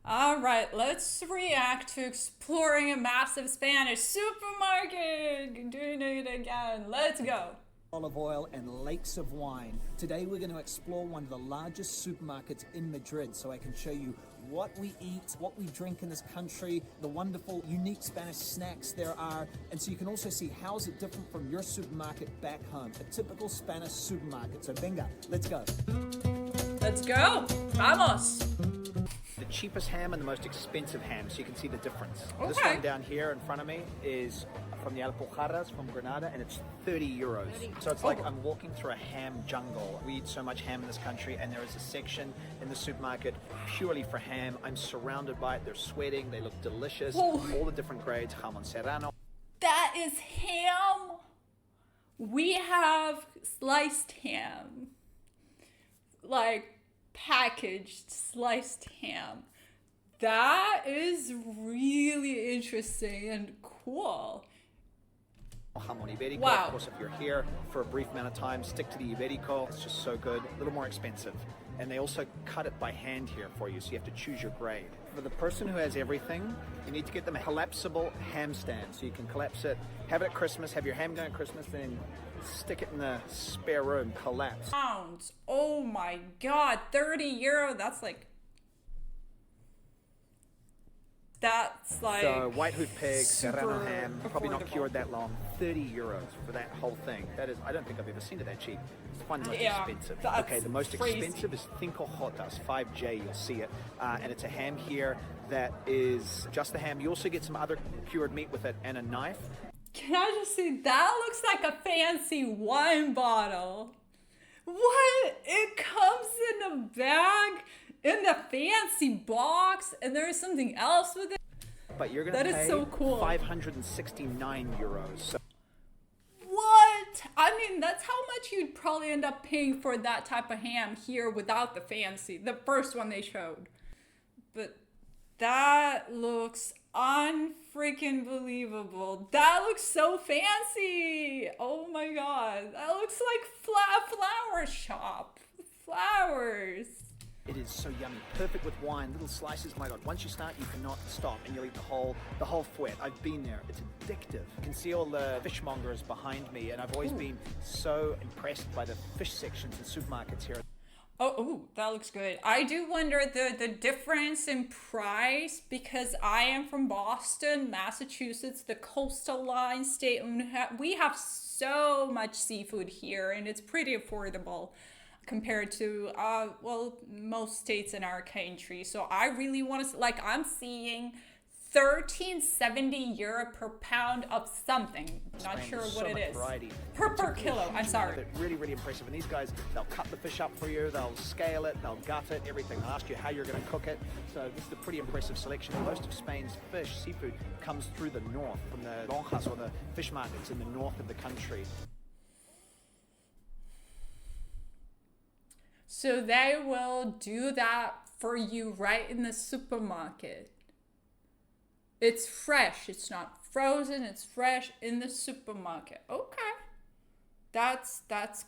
All right, let's react to exploring a massive Spanish supermarket. Doing it again. Let's go. Olive oil and lakes of wine. Today we're going to explore one of the largest supermarkets in Madrid so I can show you what we eat, what we drink in this country, the wonderful unique Spanish snacks there are, and so you can also see how is it different from your supermarket back home, a typical Spanish supermarket. So venga, let's go. Let's go. Vamos. The cheapest ham and the most expensive ham, so you can see the difference. This Okay. one down here in front of me is from the Alpujarras from Granada, and it's 30 euros. So it's like I'm walking through a ham jungle. We eat so much ham in this country, and there is a section in the supermarket purely for ham. I'm surrounded by it. They're sweating. They look delicious. Oh. All the different grades, jamon serrano. That is ham. We have sliced ham. Like packaged sliced ham. That is really interesting and cool. Jamon Iberico. Wow. Of course, if you're here for a brief amount of time, stick to the Iberico. It's just so good. A little more expensive. And they also cut it by hand here for you, so you have to choose your grade. For the person who has everything, you need to get them a collapsible ham stand. So you can collapse it, have it at Christmas, have your ham done at Christmas, then stick it in the spare room, collapse. Pounds. Oh my god, 30 euro. That's like So white hoof pig, serrano super ham, probably not affordable. cured that long. 30 euros for that whole thing. That is, I don't think I've ever seen it that cheap. It's fun the most Yeah, expensive. that's Okay, the most crazy. expensive is Cinco Jotas, 5J, you'll see it. And it's a ham here that is just the ham. You also get some other cured meat with it and a knife. Can I just say that looks like a fancy wine bottle? What? It comes in a bag in the fancy box, and there is something else with it. But you're going That to is pay so cool. 569 euros. So What? I mean, that's how much you'd probably end up paying for that type of ham here without the fancy, the first one they showed. But that looks unfreaking believable. That looks so fancy. Oh my god. That looks like flower shop. Flowers. it is so yummy, perfect with wine, little slices. My God, once you start, you cannot stop, and you'll eat the whole fouet. I've been there; it's addictive. You can see all the fishmongers behind me, and I've always been so impressed by the fish sections in supermarkets here. Oh, that looks good. I do wonder the difference in price because I am from Boston, Massachusetts, the coastal line state, and we have so much seafood here, and it's pretty affordable compared to most states in our country. So I really want to I'm seeing 1370 euro per pound of something. Not sure There's what so it much is. variety. Per kilo. I'm sorry. They're really, really impressive. And these guys, they'll cut the fish up for you, they'll scale it, they'll gut it, everything. They'll ask you how you're going to cook it. So this is a pretty impressive selection. Most of Spain's fish, seafood, comes through the north, from the lonjas or the fish markets in the north of the country. So they will do that for you right in the supermarket. It's fresh. It's not frozen. It's fresh in the supermarket. Okay. That's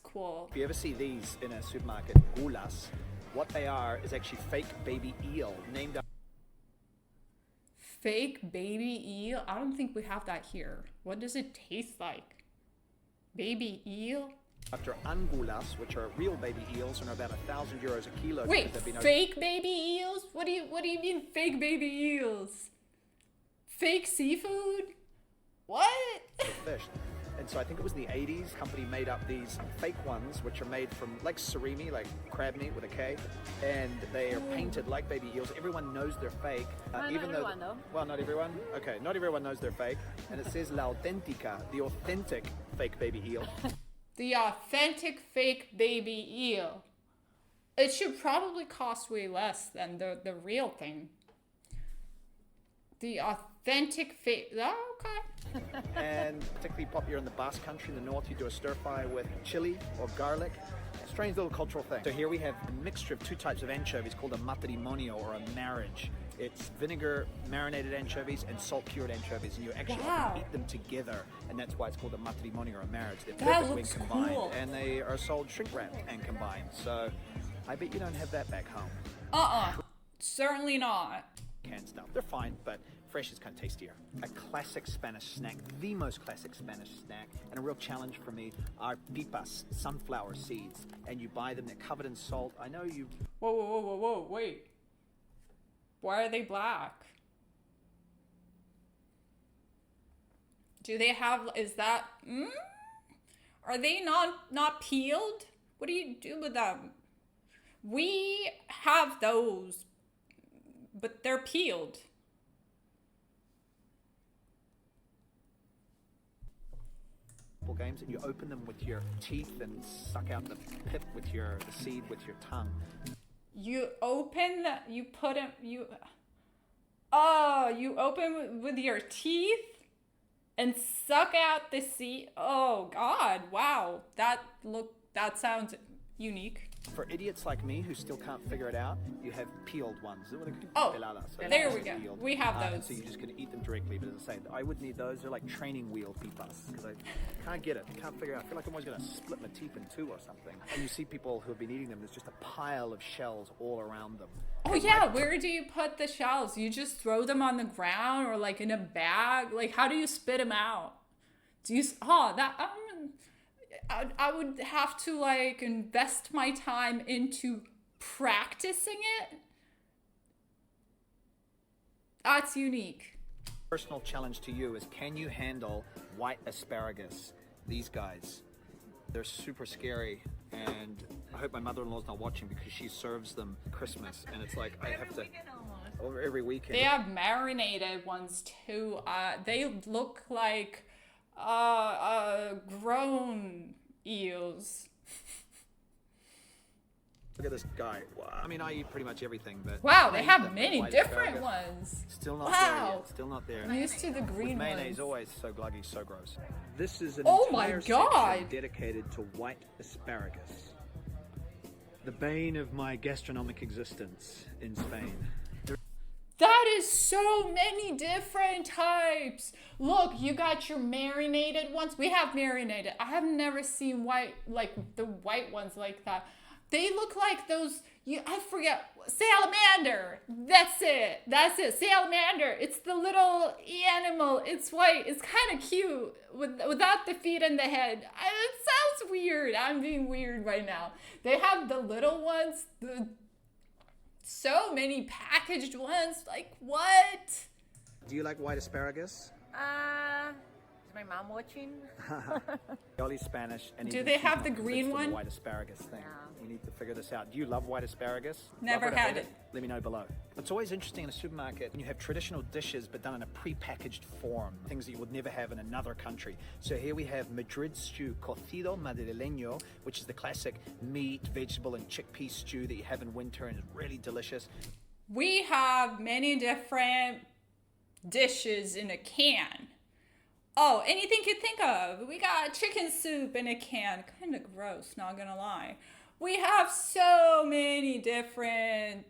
cool. If you ever see these in a supermarket, gulas, what they are is actually fake baby eel, named Fake baby eel? I don't think we have that here. What does it taste like? Baby eel? after angulas, which are real baby eels and are about €1,000 a kilo. Wait, because they've been fake baby eels? What do you mean fake baby eels? Fake seafood? What? overfished. And so I think it was in the 80s, company made up these fake ones, which are made from like surimi, like crab meat with a K, and they are painted like baby eels. Everyone knows they're fake, Not everyone, though. Well, not everyone. Okay, not everyone knows they're fake, and it says la auténtica, the authentic fake baby eel. The authentic fake baby eel. It should probably cost way less than the real thing. The authentic fake. Oh, okay. And particularly popular in the Basque Country in the north, you do a stir fry with chili or garlic. A strange little cultural thing. So here we have a mixture of two types of anchovies called a matrimonio, or a marriage. It's vinegar marinated anchovies and salt cured anchovies, and you actually Wow. often eat them together, and that's why it's called a matrimonio, or a marriage. They're That perfect when looks combined, cool. and they are sold shrink wrapped and combined. So I bet you don't have that back home. Certainly not. canned stuff. They're fine, but fresh is kind of tastier. A classic Spanish snack, the most classic Spanish snack, and a real challenge for me are pipas, sunflower seeds. And you buy them, they're covered in salt. I know you... Whoa, whoa, whoa, whoa, whoa, wait. Why are they black? Do they have, is that, Are they not peeled? What do you do with them? We have those, but they're peeled. games, and you open them with your teeth and suck out the pip with the seed with your tongue. You open, you put them, you open with your teeth and suck out the seed. Oh God, wow, that sounds unique. For idiots like me who still can't figure it out, you have peeled ones. Oh, so there we go. Peeled. We have those. So you're just going to eat them directly. But as I say, I would need those. They're like training wheel pipas because I can't get it. Can't figure it out. I feel like I'm always going to split my teeth in two or something. And you see people who have been eating them. There's just a pile of shells all around them. Oh yeah, where do you put the shells? You just throw them on the ground or like in a bag? Like how do you spit them out? Do you? Oh, that. I would have to like invest my time into practicing it. That's unique. Personal challenge to you is, can you handle white asparagus? These guys, they're super scary, and I hope my mother-in-law's not watching because she serves them Christmas, and it's like I have to over every weekend. They have marinated ones too. They look like grown eels. Look at this guy. Wow. I mean, I eat pretty much everything, but wow, they have the many white different asparagus. ones. Still not there Wow. yet. Still not there. I'm used to the green Mayonnaise ones. always so gluggy, so gross. This is an Oh my entire God. section dedicated to white asparagus. The bane of my gastronomic existence in Spain. That is so many different types. Look, you got your marinated ones. We have marinated. I have never seen white, like the white ones like that. They look like those, I forget, salamander. That's it. Salamander. It's the little animal. It's white. It's kind of cute without the feet and the head. It sounds weird. I'm being weird right now. They have the little ones, so many packaged ones. Like, what? Do you like white asparagus? Is my mom watching? Jolly Spanish. And Do even they she's have not the green convinced of the one? white asparagus thing. No. We need to figure this out. Do you love white asparagus? Never Love or had hate it. Let me know below. It's always interesting in a supermarket when you have traditional dishes but done in a pre-packaged form, things that you would never have in another country. So here we have Madrid stew, cocido madrileño, which is the classic meat, vegetable, and chickpea stew that you have in winter and is really delicious. We have many different dishes in a can. Oh, anything you think of. We got chicken soup in a can. Kind of gross, not gonna lie. We have so many different...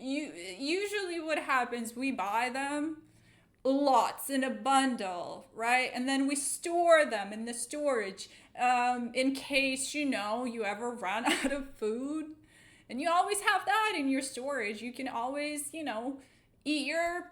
Usually what happens, we buy them lots in a bundle, right? And then we store them in the storage in case, you ever run out of food. And you always have that in your storage. You can always, eat your...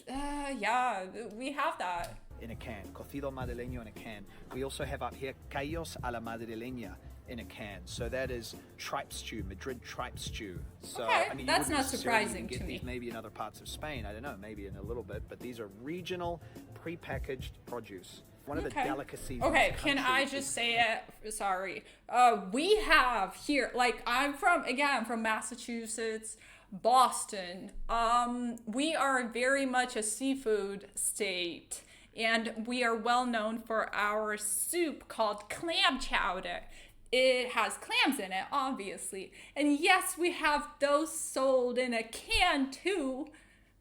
yeah, we have that. In a can, cocido madrileño in a can. We also have up here callos a la madrileña in a can. So that is tripe stew, Madrid tripe stew. So Okay, I mean, that's you wouldn't not necessarily surprising get to me. these maybe in other parts of Spain. I don't know, maybe in a little bit, but these are regional, pre-packaged produce. One of the delicacies. Okay, in this can country I is- just say it? Sorry. We have here, like I'm from Massachusetts, Boston. We are very much a seafood state, and we are well known for our soup called clam chowder. It has clams in it, obviously. And yes, we have those sold in a can too.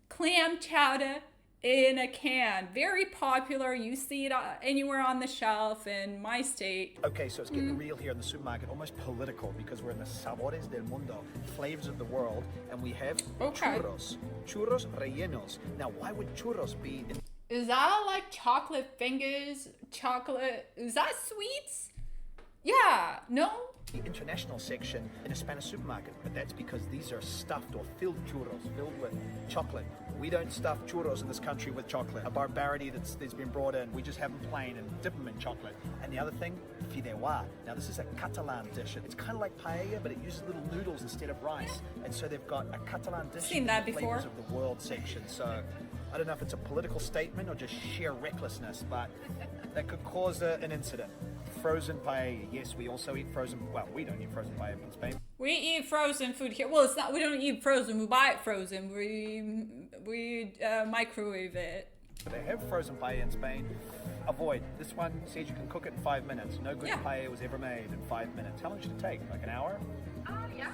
Clam chowder in a can. Very popular. You see it anywhere on the shelf in my state. Okay, so it's getting real here in the supermarket, almost political, because we're in the sabores del mundo, flavors of the world, and we have churros rellenos. Now, why would churros be in Is that like chocolate fingers? Chocolate? Is that sweets? Yeah. No? the international section in a Spanish supermarket, but that's because these are stuffed or filled churros, filled with chocolate. We don't stuff churros in this country with chocolate. A barbarity that's been brought in. We just have them plain and dip them in chocolate. And the other thing, fideuà. Now this is a Catalan dish. It's kind of like paella, but it uses little noodles instead of rice. And so they've got a Catalan dish Seen in that the before. flavors of the world section. So I don't know if it's a political statement or just sheer recklessness, but that could cause an incident. Frozen paella. Yes, we also eat frozen. Well, we don't eat frozen paella in Spain. We eat frozen food here. Well, it's not. We don't eat frozen. We buy it frozen. We microwave it. They have frozen paella in Spain. Avoid. This one says you can cook it in 5 minutes. No good Yeah. paella was ever made in 5 minutes. How long should it take? Like an hour?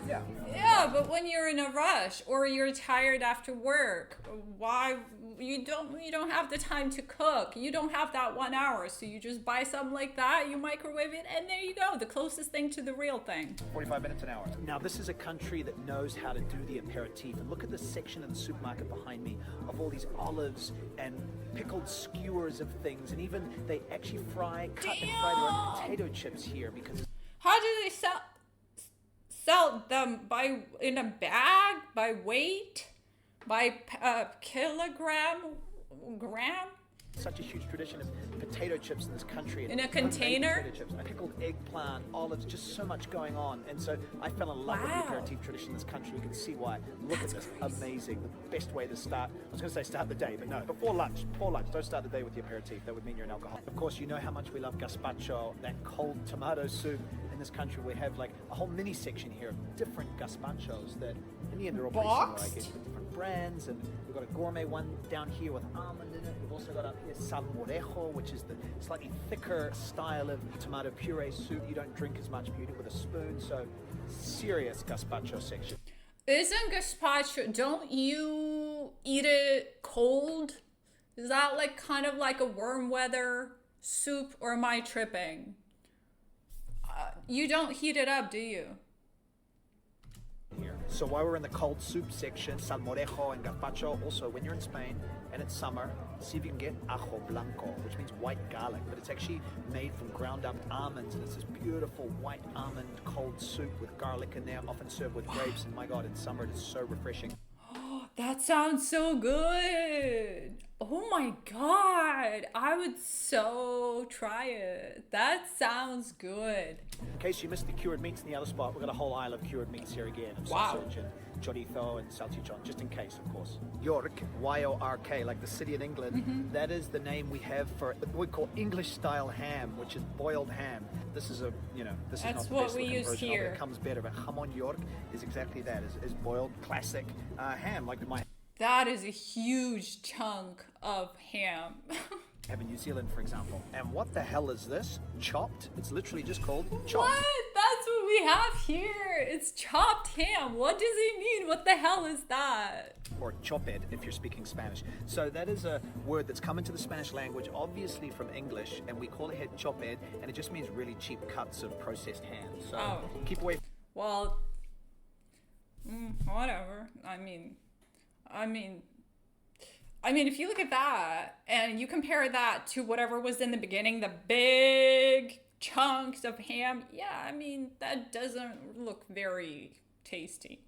Yeah. Yeah, but when you're in a rush or you're tired after work, why you don't have the time to cook. You don't have that 1 hour, so you just buy something like that, you microwave it, and there you go. The closest thing to the real thing. 45 minutes an hour. Now, this is a country that knows how to do the aperitif. And look at this section of the supermarket behind me of all these olives and pickled skewers of things. And even they actually cut and fry their own potato chips here because How do they sell them in a bag, by weight, by kilogram, gram? such a huge tradition of potato chips in this country. And In a homemade container? Potato chips, pickled eggplant, olives, just so much going on. And so I fell in love with the Wow. aperitif tradition in this country. You can see why. Look at this. Amazing. The best way to start. I was going to say start the day, but no. Before lunch. Don't start the day with the aperitif. That would mean you're an alcoholic. Of course, you know how much we love gazpacho, that cold tomato soup. In this country, we have like a whole mini section here of different gazpachos that, in the end, they're all pretty similar, I Boxed? guess, with different brands. And we've got a gourmet one down here with almond in it. We've also got up here salmorejo, which is the slightly thicker style of tomato puree soup. You don't drink as much, but you eat it with a spoon. So, serious gazpacho section. Isn't gazpacho, don't you eat it cold? Is that like kind of like a warm weather soup, or am I tripping? You don't heat it up, do you? Here. So while we're in the cold soup section, salmorejo and gazpacho, also when you're in Spain and it's summer, see if you can get ajo blanco, which means white garlic, but it's actually made from ground up almonds, and it's this beautiful white almond cold soup with garlic in there, often served with grapes, and my God, in summer it is so refreshing. That sounds so good. Oh my God. I would so try it. That sounds good. In case you missed the cured meats in the other spot, we've got a whole aisle of cured meats here again, of Wow. sausage and chorizo and salchichon, just in case, of course. York, Y-O-R-K, like the city in England, that is the name we have for what we call English-style ham, which is boiled ham. This is this That's is not the what best we looking use version of here. it. It comes better, but jamon York is exactly that, is boiled classic ham, like my That is a huge chunk of ham. have in New Zealand, for example. And what the hell is this? Chopped? It's literally just called chopped. What? That's what we have here. It's chopped ham. What does it mean? What the hell is that? Or choped if you're speaking Spanish. So that is a word that's come into the Spanish language, obviously from English, and we call it here choped, and it just means really cheap cuts of processed ham. So Oh. keep away. Well, whatever. I mean, if you look at that and you compare that to whatever was in the beginning, the big chunks of ham, yeah, I mean, that doesn't look very tasty.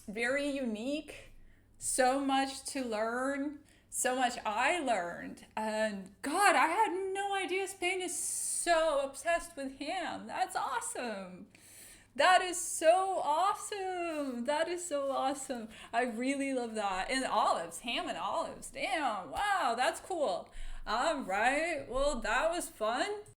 Very unique. So much to learn. So much I learned. And God, I had no idea Spain is so obsessed with ham. That's awesome. That is so awesome. That is so awesome. I really love that. And olives, ham and olives. Damn, wow, that's cool. All right, well, that was fun.